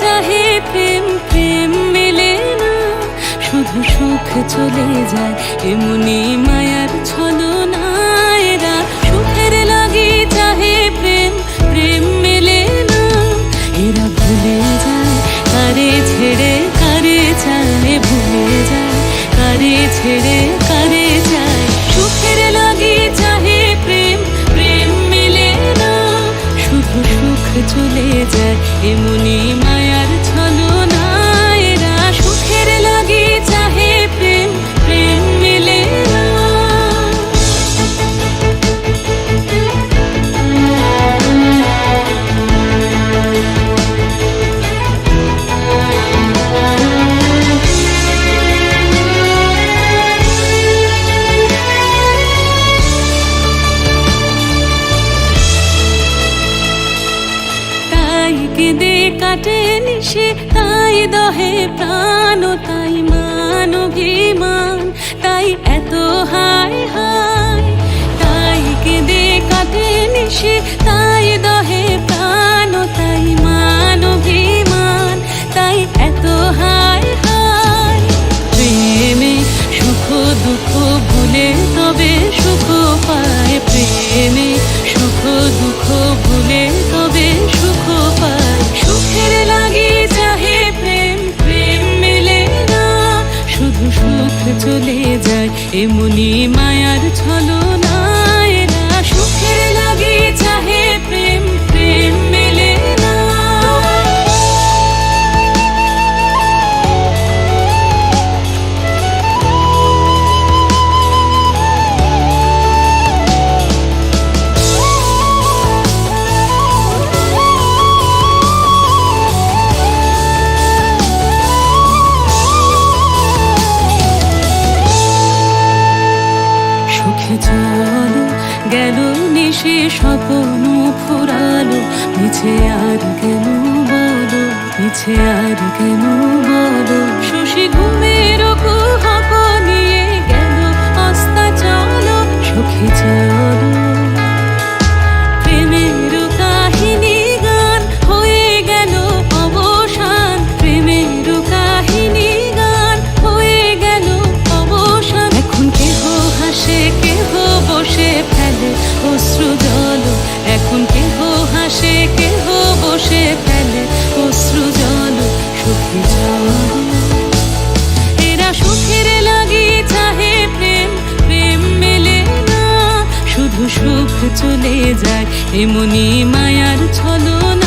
চাহে প্রেম, প্রেম মেলে না, শুধু সুখ চলে যায় এমনি মায়ার ছলনায়। এরা সুখের লাগি চাহে প্রেম, প্রেম মেলে না, এরা ভুলে যায় কারে ছেড়ে কারে চায়, ভুলে যায় কারে ছেড়ে কারে চায়। সুখের লাগি চাহে প্রেম, প্রেম মেলে না, শুধু সুখ চলে যায় এমনি মায়ার ছলনায়। এরা সুখের লাগি চাহে প্রেম, প্রেম মেলে না। কেঁদে কাটে নিশে, তাই দহে প্রাণ, তাই মান অভিমান, তাই এত হায় হায়। তাই কেঁদে কাটে নিশে, তাই দহে প্রাণ, তাই মান অভিমান, তাই এত হায় হায়। প্রেমে সুখ দুঃখ ভুলে তবে সুখ পায়, প্রেমে সুখ দুঃখ ভুলে তবে সুখ পায়। সুখের লাগি চাহে প্রেম, প্রেম মেলে না, শুধু সুখ চলে যায় এমনি মায়ার ছলনায়। এরা সুখের লাগি চাহে প্রেম, প্রেম মেলে না। চলো গেল নিশে স্বপ্ন ফুরালো, মিছে আর কেন বলো, মিছে আর কেন বলো। শশী ঘুমের কুহক নিয়ে গেল অস্তা চলো, সখী চলো। প্রেমের কাহিনী গান হয়ে গেল অবসান, প্রেমের কাহিনী গান হয়ে গেল অবসান। এখন কেহ হাসে কেহ বসে ফেলে অশ্রু জল, এখন কেহ হাসে কেহ বসে ফেলে অশ্রু জল। সুখী চলো, এরা সুখের লাগি চাহে প্রেম, প্রেম মেলে না, শুধু সুখ চলে যায় এমনি মায়ার ছলনা।